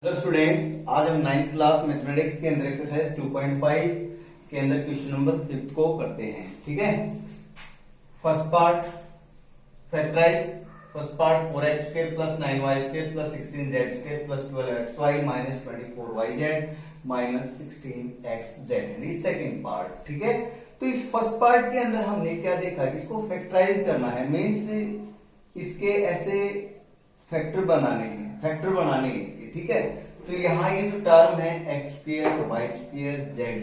Hello students, आज हम 9th class mathematics के अंदर एक्सरसाइज 2.5 के अंदर क्वेश्चन नंबर 5 को करते हैं। ठीक है, first part factorise. First part 4x² plus 9y² plus 16z² plus 12xy minus 24yz minus 16xz। Second part. ठीक है, तो इस फर्स्ट पार्ट के अंदर हमने क्या देखा कि इसको फैक्टराइज करना है, मीन्स इसके ऐसे फैक्टर बनाने हैं, इसके। ठीक है, तो यहाँ ये जो टर्म है x² y² z²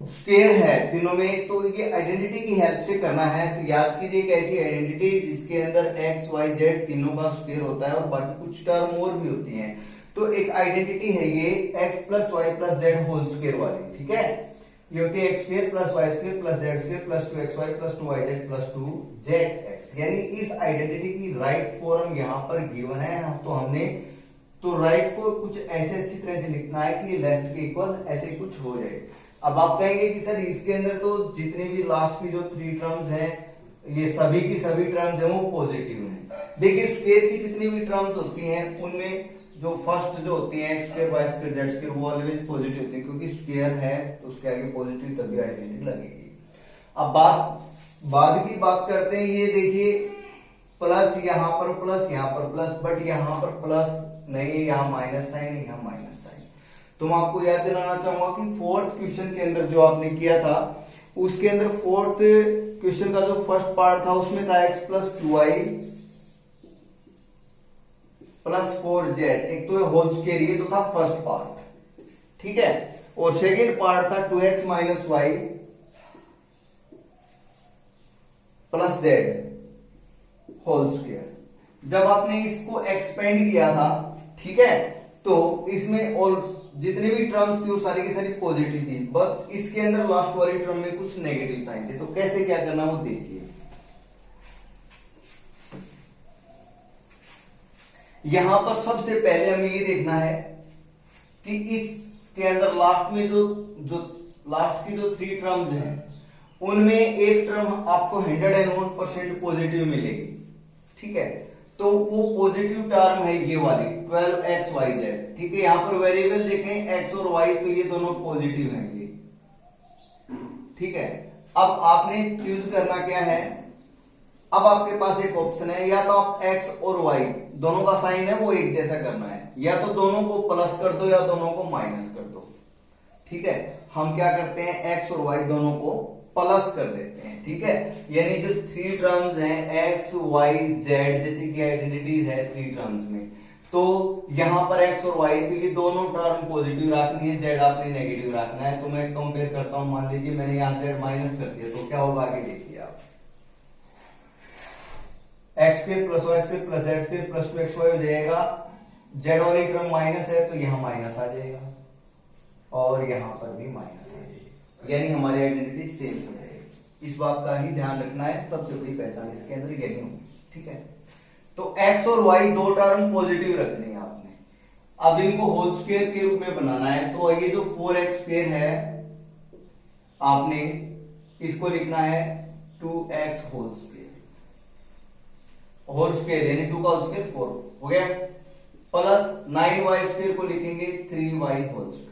स्क्वायर है तीनों में, तो ये आइडेंटिटी की हेल्प से करना है। तो याद कीजिए एक ऐसी आइडेंटिटी जिसके अंदर x y z तीनों का स्क्वायर होता है और बाकी कुछ टर्म और भी होती हैं। तो एक आइडेंटिटी है ये x plus y plus z whole square वाली। ठीक है, ये होती है x² plus y² plus z² plus 2xy plus 2yz plus 2zx। यानी इस आइडेंटिटी की राइट फॉर्म यहाँ पर गिवन है। तो हमने तो राइट को कुछ ऐसे अच्छी तरह से लिखना है कि लेफ्ट के इक्वल ऐसे कुछ हो जाए। अब आप कहेंगे कि सर इसके अंदर तो जितने भी लास्ट की जो 3 टर्म्स हैं, ये सभी की सभी टर्म्स हैं वो पॉजिटिव हैं। देखिए स्क्वायर की जितनी भी टर्म्स होती हैं उनमें जो फर्स्ट जो होती है x² y² z² वो ऑलवेज पॉजिटिव होती है, क्योंकि स्क्वायर है तो उसके आगे पॉजिटिव तभी आइडेंटिटी लगेगी। अब बाद की बात करते हैं। ये देखिए प्लस यहाँ पर प्लस, बट यहाँ पर प्लस नहीं है, यहाँ माइनस साइन है, यहाँ माइनस साइन। तो मैं आपको याद दिलाना चाहूंगा कि फोर्थ क्वेश्चन के अंदर जो आपने किया था उसके अंदर फोर्थ क्वेश्चन का जो फर्स्ट पार्ट था उसमें था x plus 2y plus 4z, एक तो होल स्क्वायर, ये तो था फर्स्ट पार्ट। ठीक है, और सेकेंड पार्ट था 2x minus y plus z whole square. जब आपने इसको एक्सपेंड किया था, ठीक है, तो इसमें और जितने भी टर्म्स थी वो सारी की सारी पॉजिटिव थी, बट इसके अंदर लास्ट वाली टर्म में कुछ नेगेटिव साइन थे। तो कैसे क्या करना वो देखिए। यहां पर सबसे पहले हमें ये देखना है कि इसके अंदर लास्ट में जो लास्ट की जो 3 टर्म्स हैं उनमें एक टर्म आपको 101% पॉजिटिव मिलेगी। ठीक है, तो वो पॉजिटिव टर्म है ये वाली 12xyz। ठीक है, यहां पर वेरिएबल देखें x और y, तो ये दोनों पॉजिटिव हैं ये। ठीक है, अब आपने चूज करना क्या है। अब आपके पास एक ऑप्शन है, या तो आप x और y दोनों का साइन है वो एक जैसा करना है, या तो दोनों को प्लस कर दो या दोनों को माइनस कर दो। ठीक है, हम क्या करते हैं x और y दोनों को प्लस कर देते हैं। ठीक है, यानी जो 3 टर्म्स हैं x y z जैसे कि आइडेंटिटीज है 3 टर्म्स में, तो यहां पर x और y तो ये दोनों टर्म पॉजिटिव रखनी है, z आपने नेगेटिव रखना है। तो मैं कंपेयर करता हूं, मान लीजिए मैंने यहां z माइनस कर दिया, तो क्या होगा आगे देखिए आप। x² plus y² plus z² plus 2xy हो जाएगा। z वाली टर्म माइनस है तो यहां माइनस आ जाएगा और यहां पर भी माइनस आ जाएगा, यानी हमारी आइडेंटिटी सेम हो जाएगी। इस बात का ही ध्यान रखना है, सबसे बड़ी पहचान इसके अंदर यही होगी। ठीक है, तो x और y दो टर्म पॉजिटिव रखने हैं आपने। अब इनको होल स्क्वायर के रूप में बनाना है, तो ये जो 4x² है आपने इसको लिखना है 2x होल स्क्वायर यानी 2 का होल स्क्वायर 4 हो गया, प्लस 9y² को लिखेंगे 3y whole square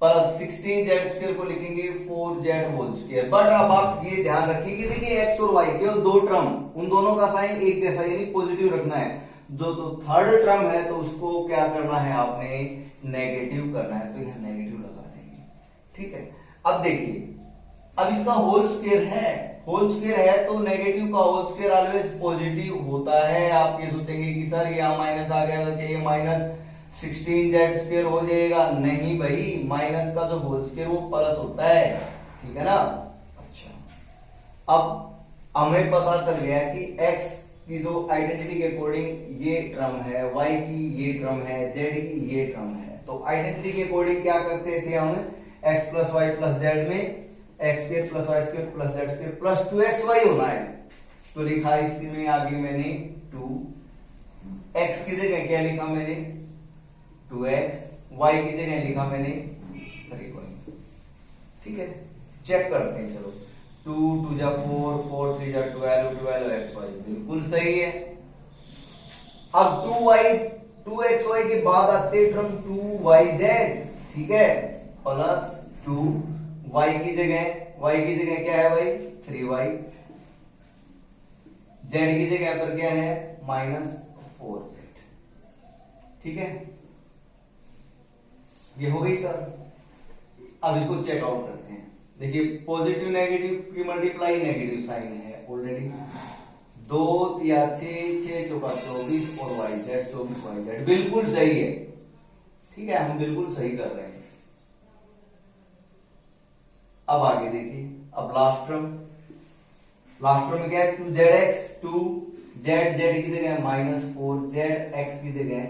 plus 16z² को लिखेंगे 4z होल स्क्वायर। बट अब आप ये ध्यान रखिए कि देखिए x और y केवल दो टर्म, उन दोनों का साइन एक जैसा यानी पॉजिटिव रखना है। जो तो थर्ड टर्म है तो उसको क्या करना है आपने, नेगेटिव करना है, तो यहां नेगेटिव लगा देंगे। ठीक है, अब देखिए, अब इसका होल स्क्वायर है तो नेगेटिव का होल स्क्वायर ऑलवेज पॉजिटिव होता है। आप ये सोचेंगे कि सर यहाँ माइनस आ गया तो क्या ये माइनस 16z² हो जाएगा? नहीं भाई, माइनस का जो होल स्क्वायर वो प्लस होता है। ठीक है ना। अच्छा, अब हमें पता चल गया कि x की जो आइडेंटिटी के अकॉर्डिंग ये टर्म है, y की ये टर्म है, z की ये टर्म है। तो आइडेंटिटी के अकॉर्डिंग क्या करते थे हम, x plus y plus z में x² plus y² plus z² plus 2xy होना है। तो लिखा इसमें आगे मैंने 2, x की जगह क्या लिखा मैंने 2x, y की जगह लिखा मैंने 3y। ठीक है, चेक करते हैं। चलो 2 2 जा 4 4 3 जा 12 12 xy बिल्कुल सही है। अब 2y 2xy के बाद आते हैं टर्म 2yz, ठीक है, प्लस 2y की जगह क्या है भाई 3y, z की जगह पर क्या है -4z, ठीक है, ये हो गई टर्म। अब इसको चेक आउट करते हैं। देखिए पॉजिटिव नेगेटिव की मल्टीप्लाई नेगेटिव साइन है ऑलरेडी, 2 या 6 चौका 24 और yz 24 yz बिल्कुल सही है, ठीक है, हम बिल्कुल सही कर रहे हैं। अब आगे देखिए, अब लास्ट टर्म में क्या है 2zx, 2z की जगह -4z की जगह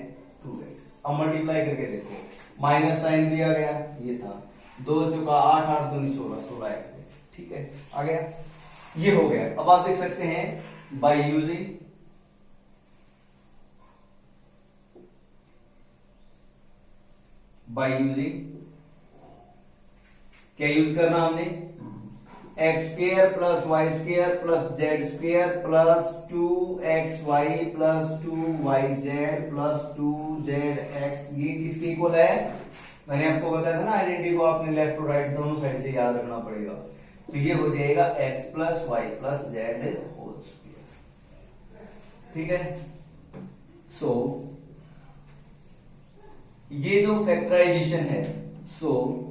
2x। अब मल्टीप्लाई करके देखो, माइनस साइन भी आ गया, ये था 2 चौका 8 8 दूनी 16 16x, ठीक है, आ गया, ये हो गया। अब आप देख सकते हैं बाय यूजिंग क्या यूज करना हमने, x² + y² + z² + 2xy + 2yz + 2zx, ये किसके इक्वल है, मैंने आपको बताया था ना आइडेंटिटी को आपने लेफ्ट और राइट दोनों साइड से याद रखना पड़ेगा। तो ये हो जाएगा x + y + z², ठीक है। सो ये जो फैक्टराइजेशन है, सो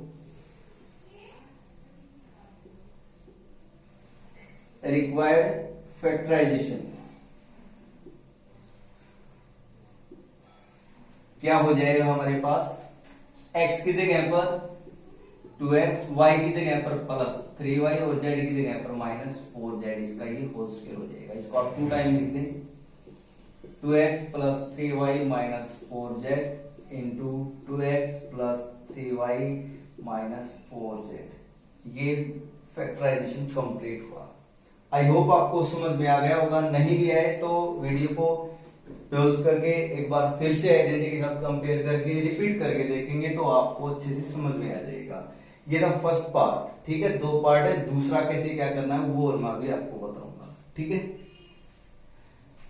रिक्वायर्ड फैक्टराइजेशन क्या हो जाएगा हमारे पास, x की जगह पर 2x, y की जगह पर +3y और z की जगह पर -4z, इसका ये होल स्क्वायर हो जाएगा। इसको आप 2 टाइम लिख दें, 2x + 3y - 4z into 2x + 3y - 4z, ये फैक्टराइजेशन कंप्लीट हुआ। आई होप आपको समझ में आ गया होगा, नहीं भी आए तो वीडियो को पॉज करके एक बार फिर से आइडेंटिटी के साथ कंपेयर करके रिपीट करके देखेंगे तो आपको अच्छे से समझ में आ जाएगा। ये था फर्स्ट पार्ट, ठीक है, 2 पार्ट है, दूसरा कैसे क्या करना है वो और मैं भी आपको बताऊंगा, ठीक है।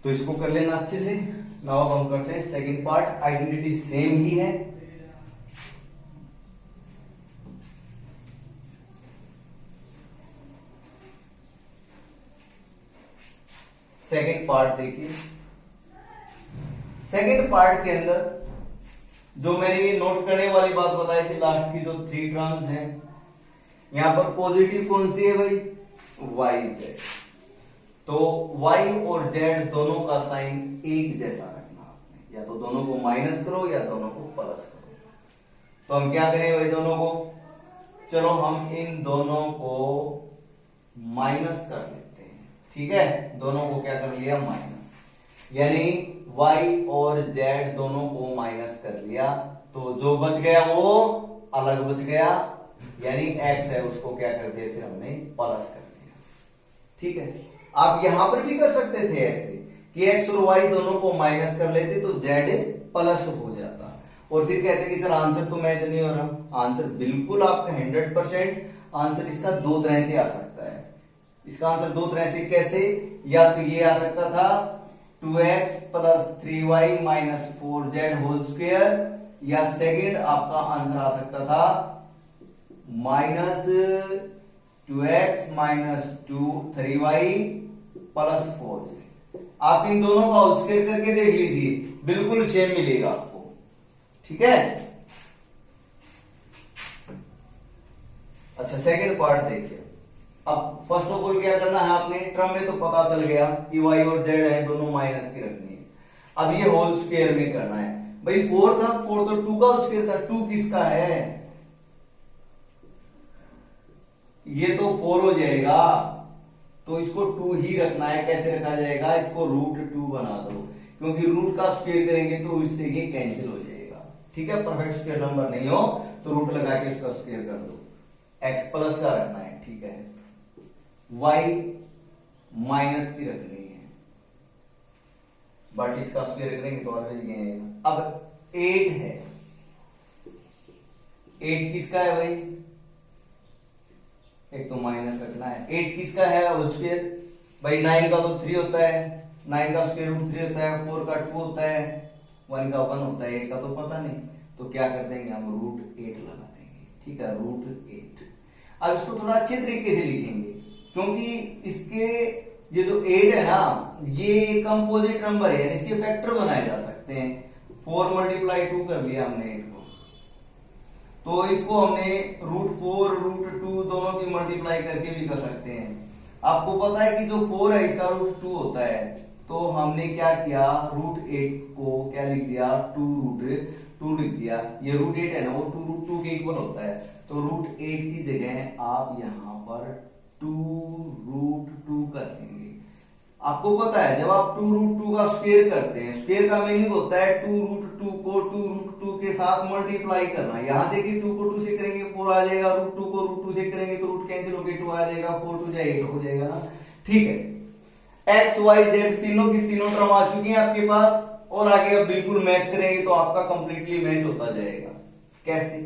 तो इसको कर लेना अच्छे से। नाउ हम करते हैं सेकंड पार्ट, आइडेंटिटी सेम ही है, सेकंड पार्ट देखिए। सेकंड पार्ट के अंदर जो मैंने ये नोट करने वाली बात बताई थी, लास्ट की जो 3 टर्म्स हैं, यहां पर पॉजिटिव कौन सी है भाई, yz, तो y और z दोनों का साइन एक जैसा रखना आपने, या तो दोनों को माइनस करो या दोनों को प्लस करो। तो हम क्या करें भाई, दोनों को, चलो हम इन दोनों को माइनस कर लेते हैं, ठीक है, दोनों को क्या कर लिया माइनस, यानी y और z दोनों को माइनस कर लिया, तो जो बच गया वो अलग बच गया, यानी x है उसको क्या कर दिया फिर हमने प्लस कर दिया, ठीक है। आप यहां पर भी कर सकते थे ऐसे कि x और y दोनों को माइनस कर लेते तो z प्लस हो जाता, और फिर कहते कि सर आंसर तो मैच नहीं हो रहा। आंसर बिल्कुल आपका 100% आंसर इसका 2 तरह से आ सकता है। इसका आंसर 2 तरह से कैसे, या तो ये आ सकता था 2x + 3y - 4z whole square, या सेकंड आपका आंसर आ सकता था -2x - 3y + 4z। आप इन दोनों का होल स्क्वायर करके देख लीजिए, बिल्कुल सेम मिलेगा आपको, ठीक है। अच्छा सेकंड पार्ट देखिए। अब फर्स्ट ऑफ ऑल क्या करना है आपने, ट्रम में तो पता चल गया कि y और z है दोनों माइनस की रखनी है। अब ये होल स्क्वायर में करना है भाई, 4 था, 4 तो 2 का होल स्क्वायर था, 2 किसका है, ये तो 4 हो जाएगा, तो इसको 2 ही रखना है। कैसे रखा जाएगा, इसको √2 बना दो, क्योंकि रूट का स्क्वायर करेंगे तो इससे ये कैंसिल हो जाएगा, ठीक है। परफेक्ट स्क्वायर नंबर नहीं हो तो रूट लगा के उसका स्क्वायर कर दो, x प्लस का रखना है, ठीक है, y माइनस की रखनी है, बट इसका स्क्वायर करेंगे तो ऑलवेज ये आएगा। अब 8 है, 8 किसका है भाई, एक तो माइनस रखना है, 8 किसका है होल स्क्वायर भाई, 9 का तो 3 होता है, 9 का स्क्वायर रूट 3 होता है, 4 का 2 होता है, 1 का 1 होता है, 8 का तो पता नहीं, तो क्या कर देंगे हम √8 लगा देंगे, ठीक है, √8। अब इसको थोड़ा अच्छे तरीके से लिखेंगे, क्योंकि इसके ये जो 8 है ना, ये कंपोजिट नंबर है, इसके फैक्टर बनाए जा सकते हैं। 4 × 2 कर लिया हमने 8 को, तो इसको हमने √4 √2 दोनों की मल्टीप्लाई करके भी कर सकते हैं। आपको पता है कि जो 4 है इसका √2 होता है, तो हमने क्या किया, √8 को क्या लिख दिया, 2√2 लिख दिया। ये √8 है ना, वो 2√2 के इक्वल होता है, तो √8 की जगह आप यहां पर 2√2 कर लेंगे। आपको पता है जब आप 2√2 का स्क्वायर करते हैं, स्क्वायर का मीनिंग होता है 2√2 को 2√2 के साथ मल्टीप्लाई करना। यहां देखिए 2 को 2 से करेंगे 4 आ जाएगा, √2 को √2 से करेंगे तो रूट कैंसिल होकर 2 आ जाएगा, 4 2 8 हो जाएगा ना, ठीक है। एक्स वाई जेड तीनों की तीनों टर्म आ चुकी हैं आपके पास, और आगे अब बिल्कुल मैच करेंगे तो आपका कंप्लीटली मैच होता जाएगा। कैसे,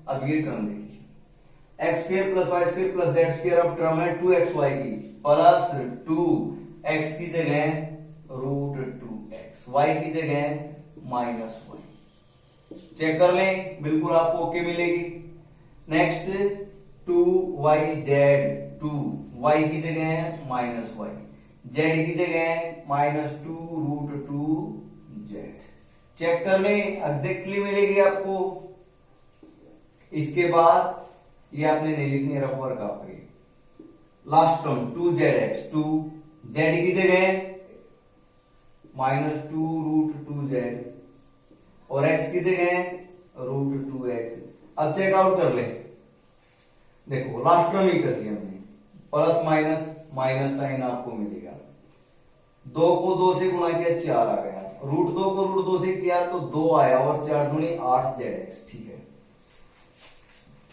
अब ये टर्म देखिए, x² + y² + z², अब टर्म है 2xy की प्लस 2x की जगह √2x, y की जगह -y। चेक कर लें, बिल्कुल आपको ओके मिलेगी। नेक्स्ट 2yz, 2y की जगह -y, z की जगह -2√2z। चेक कर लें, एग्जैक्टली मिलेगी आपको। इसके बाद ये आपने नहीं लिखनी, रफ वर्क आपके लास्ट टर्म 2zx, 2z की जगह -2√2z और x की जगह √2x। अब चेकआउट कर ले, देखो लास्ट टर्म ही कर लिया हमने, प्लस माइनस माइनस साइन आपको मिलेगा। 2 को 2 से गुणा किया 4 आ गया, √2 को √2 से किया तो 2 आया, और 4 दूनी 8zx, ठीक है।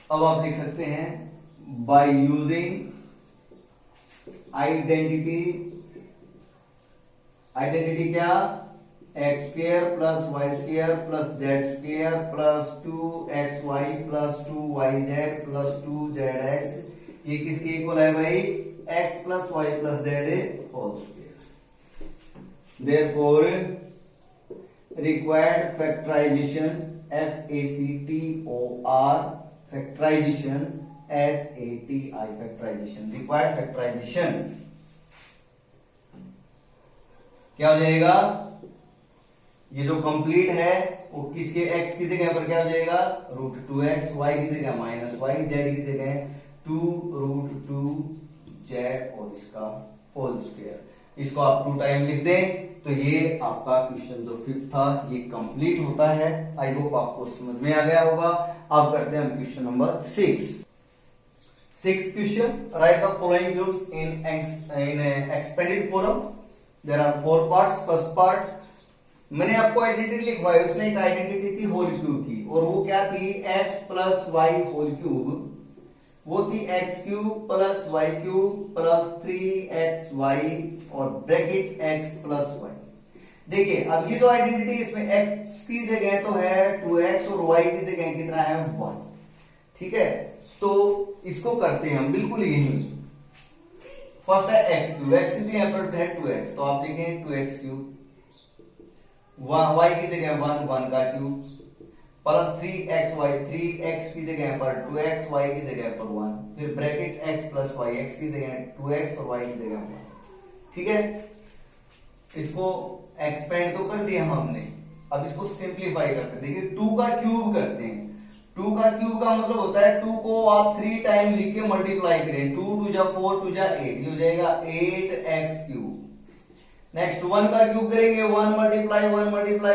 अब आप लिख सकते हैं बाय यूजिंग आइडेंटिटी क्या, x² + y² + z² + 2xy + 2yz + 2zx, ये किसके इक्वल है भाई, x + y + z whole square. Therefore required factorisation FACTOR factorisation SATI factorisation, required factorisation क्या हो जाएगा, ये जो कंप्लीट है वो किसके, x की जगह पर क्या हो जाएगा, √2x, y की जगह -y, z की जगह 2√2z और इसका होल स्क्वायर। इसको आप 2 टाइम लिख दें तो ये आपका क्वेश्चन जो 5th था ये कंप्लीट होता है। आई होप आपको समझ में आ गया होगा। अब करते हैं हम question number 6 question. Write the following cubes in expanded form. There are 4 parts. First part मैंने आपको आइडेंटिटी लिखवाई, उसमें एक आइडेंटिटी थी होल क्यूब की, और वो क्या थी, x + y होल क्यूब, वो थी x³ + y³ + 3xy और ब्रैकेट x + y। देखिए अब ये जो आइडेंटिटी, इसमें x की जगह तो है 2x और y की जगह कितना है 1, ठीक है। तो इसको करते हैं हम बिल्कुल यही। फर्स्ट है x³ x की जगह पर है 2x, तो आप लिखें 2x³, y की जगह 1 का क्यूब प्लस 3xy, 3x की जगह पर 2x, y की जगह पर 1, फिर ब्रैकेट x + y, x की जगह 2x और y की जगह 1, ठीक है। इसको एक्सपेंड तो कर दिया हमने, अब इसको सिंप्लीफाई करते हैं। देखिए 2 का क्यूब करते हैं। 2 का क्यूब का मतलब होता है 2 को आप 3 टाइम लिख के मल्टीप्लाई करें, 2 2 जा 4 2 जा 8, ये हो जाएगा 8x³। नेक्स्ट 1 का क्यूब करेंगे, 1 ×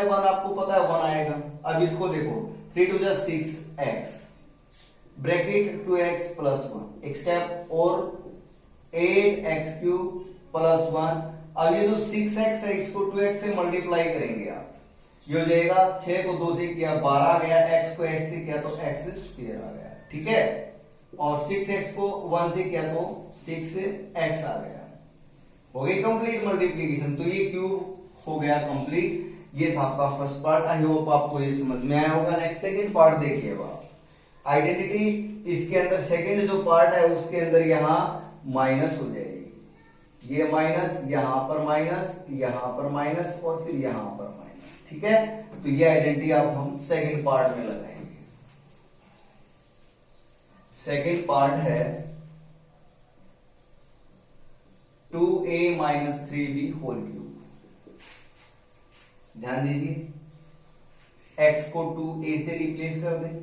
1 आपको पता है 1 आएगा। अब इसको देखो 3 2 जा 6x, ब्रैकेट 2x + 1, एक स्टेप और 8x³ + 1। अब ये जो 6x है इसको 2x से मल्टीप्लाई करेंगे आप, ये हो जाएगा 6 को 2 से किया 12 आ गया, x को x से किया तो x² आ गया, ठीक है। और 6x को 1 से किया तो 6x आ गया, हो गई कंप्लीट मल्टीप्लिकेशन। तो ये क्यूब हो गया कंप्लीट। ये था आपका फर्स्ट पार्ट। आई होप आपको ये समझ में आया होगा। नेक्स्ट सेकंड पार्ट देखिए आप, आइडेंटिटी इसके अंदर सेकंड जो पार्ट है उसके अंदर यहां माइनस हो जाएगी, ये माइनस, यहां पर माइनस, यहां पर माइनस और फिर यहां पर माइनस, ठीक है, तो ये आइडेंटिटी आप हम सेकंड पार्ट में लगाएंगे। सेकंड पार्ट है 2a minus 3b whole cube. ध्यान दीजिए, x को 2a से रिप्लेस कर दें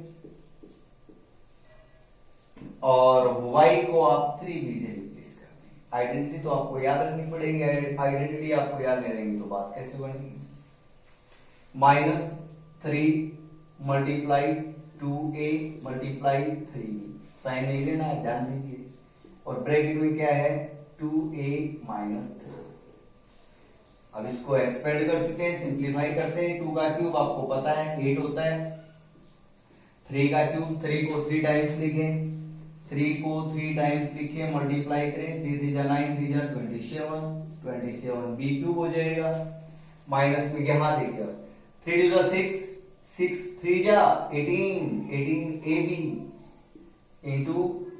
और y को आप 3b से रिप्लेस कर दें। आइडेंटिटी तो आपको याद रखनी पड़ेगी, आइडेंटिटी आपको याद नहीं रहेंगी तो बात कैसे बनेगी। -3 multiply 2a multiply 3b, sign नहीं लेना है, ध्यान दीजिए, और ब्रैकेट में क्या है 2a माइनस 3। अब इसको एक्सपेंड कर चुके हैं, सिंप्लीफाई करते हैं। 2 का क्यूब आपको पता है 8 होता है, 3 का क्यूब 3 को 3 टाइम्स लिखें, 3 को 3 टाइम्स लिखे, मल्टीप्लाई करें, 3 3 जा 9, 3 जा 27, 27 b क्यूब हो जाएगा। माइनस में यहां देखिए 3 2 जा 6, 6 3 जा 18, 18 ab इंटू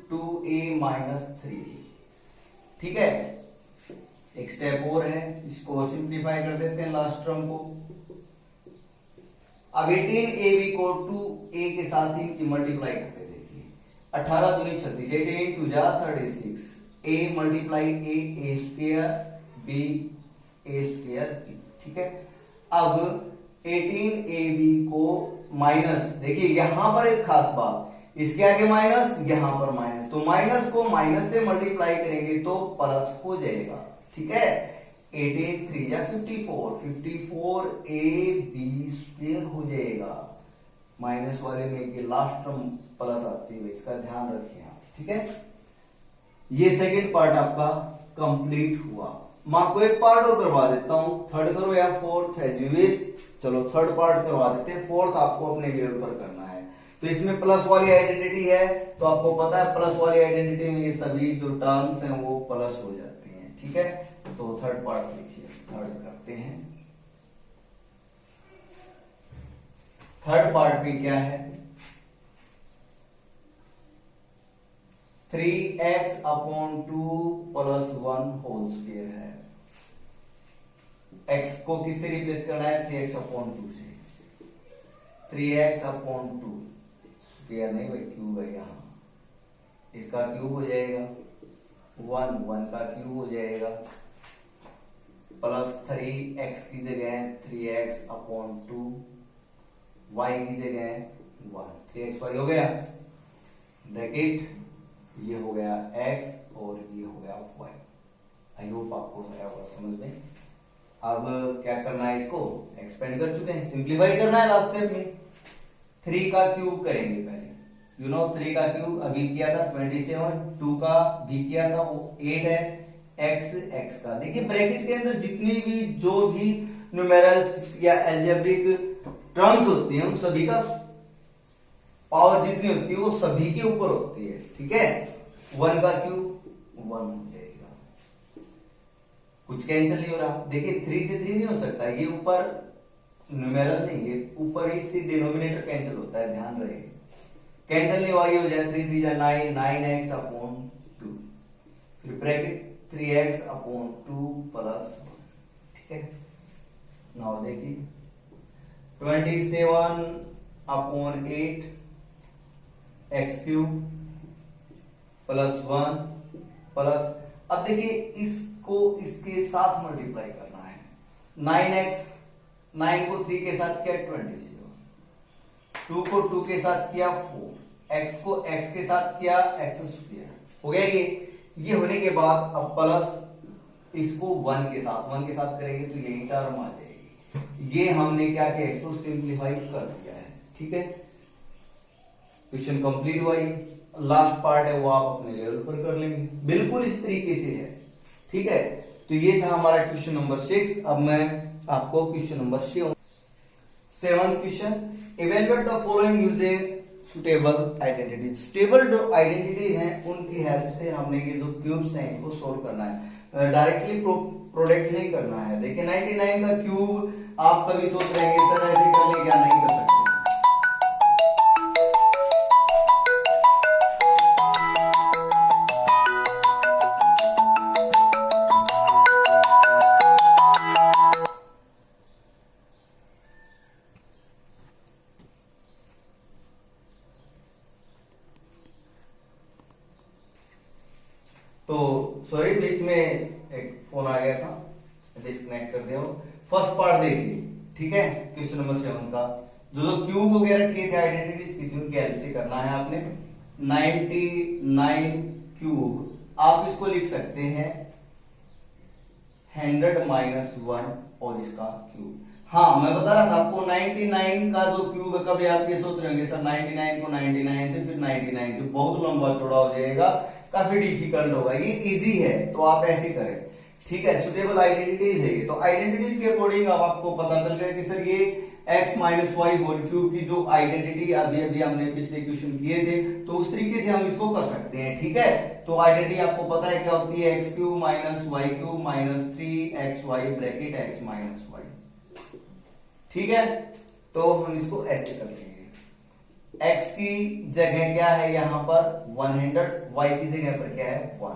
2a माइनस 3। ठीक है, एक स्टेप और है, इसको सिंप्लीफाई कर देते हैं लास्ट टर्म को। अब 18ab को 2a के साथ ही मल्टीप्लाई करते हैं, देखिए 18 दूनी 36, 18 2 जा 36, a multiply a square b a square b। ठीक है, अब 18ab को माइनस, देखिए यहां पर एक खास बात, इसके आगे माइनस, यहां पर माइनस, तो माइनस को माइनस से मल्टीप्लाई करेंगे तो प्लस हो जाएगा। ठीक है, 18 3 जा 54, 54 ab स्क्वायर हो जाएगा। माइनस वाले में के लास्ट टर्म प्लस आती है, इसका ध्यान रखिए आप। ठीक है, ये सेकंड पार्ट आपका कंप्लीट हुआ। मैं आपको एक पार्ट और करवा देता हूं, थर्ड करो या फोर्थ है जीविस, चलो थर्ड पार्ट करवा देते हैं, फोर्थ आपको अपने लेवल पर करना है। तो इसमें प्लस वाली आइडेंटिटी है, तो आपको पता है प्लस वाली आइडेंटिटी में ये सभी जो टर्म्स हैं वो प्लस हो जाती हैं। ठीक है, तो थर्ड पार्ट देखिए, थर्ड करते हैं। थर्ड पार्ट में क्या है, 3x upon 2 plus 1 whole square है। x को किससे रिप्लेस करना है, 3x अपॉन 2 से, 3x अपॉन 2 स्क्वायर नहीं भाई, क्यूब है यहां, इसका क्यूब हो जाएगा 1 का क्यूब हो जाएगा, प्लस 3x की जगह 3x अपॉन 2, y की जगह 1, 3xy हो गया, ब्रैकेट ये हो गया x और ये हो गया y। आई होप आपको आया होगा समझ में। अब क्या करना है, इसको एक्सपेंड कर चुके हैं, सिंप्लीफाई करना है लास्ट स्टेप में। 3 का क्यूब करेंगे पहले, यू नो 3 का क्यूब अभी किया था 27, 2 का भी किया था वो 8 है, x का देखिए ब्रैकेट के अंदर जितनी भी जो भी न्यूमेरल्स या एल्जेब्रिक टर्म्स होती हैं उन सभी का पावर जितनी होती है वो सभी के ऊपर होती है। ठीक है, 1 का क्यूब 1 हो जाएगा, कुछ कैंसिल नहीं हो रहा, देखिए 3 से 3 नहीं हो सकता, ये ऊपर न्यूमेरल नहीं, ये ऊपर ही डिनोमिनेटर कैंसिल होता है, ध्यान रहे, कैंसिल नहीं हुआ, ये हो जाए 3 3 जा 9, 9x अपॉन 2, फिर ब्रैकेट 3x अपॉन 2 प्लस 1। ठीक है, नाउ देखिए 27 upon 8 x cube plus 1 plus, अब देखिए इसको इसके साथ मल्टीप्लाई करना है, 9x, 9 को 3 के साथ किया 27, 2 को 2 के साथ किया 4, x को x के साथ किया x स्क्वायर हो गया। ये होने के बाद अब प्लस इसको 1 के साथ करेंगे तो यही टर्म आ जाएगी। ये हमने क्या किया, इसको सिंप्लीफाई कर दिया है। ठीक है, क्वेश्चन कंप्लीट हुआ। लास्ट पार्ट है वो आप अपने लेवल पर कर लेंगे, बिल्कुल इस तरीके से है। ठीक है, तो ये था हमारा क्वेश्चन नंबर 6। अब मैं आपको question number 7 question, evaluate the following using suitable identity. Suitable जो आइडेंटिटी हैं उनकी हेल्प से हमने ये जो क्यूब्स हैं इनको सोल्व करना है, डायरेक्टली प्रोडक्ट नहीं करना है। देखिए 99 का क्यूब आप कभी सोच रहे हैं सर ऐसे कर ले, क्या नहीं कर सकते, तो सॉरी, बीच में एक फोन आ गया था, डिस्कनेक्ट कर दिया। फर्स्ट पार्ट देखिए, ठीक है, क्वेश्चन नंबर 7 का जो क्यूब वगैरह किए थे आइडेंटिटीज की थी उनकी हेल्प से करना है आपने। 99 क्यूब, आप इसको लिख सकते हैं 100 माइनस 1 और इसका क्यूब। हाँ, मैं बता रहा था आपको 99 का जो क्यूब है, कभी आप ये सोच रहे होंगे सर 99 को 99 से फिर 99 से बहुत लंबा चौड़ा हो जाएगा, काफी डिफिकल्ट होगा। ये इजी है, तो आप ऐसे करें, ठीक है। सुटेबल आइडेंटिटीज है ये, तो आइडेंटिटीज के अकॉर्डिंग अब आपको पता चल गया कि सर ये x minus y whole cube की जो आइडेंटिटी अभी अभी हमने पिछले क्वेश्चन किए थे, तो उस तरीके से हम इसको कर सकते हैं, ठीक है। तो आइडेंटिटी आपको पता है क्या होती है, x cube minus y cube minus 3xy bracket x minus y, ठीक है। तो हम इसको ऐसे कर लेंगे, x की जगह क्या है यहाँ पर 100, y की जगह पर क्या है 1,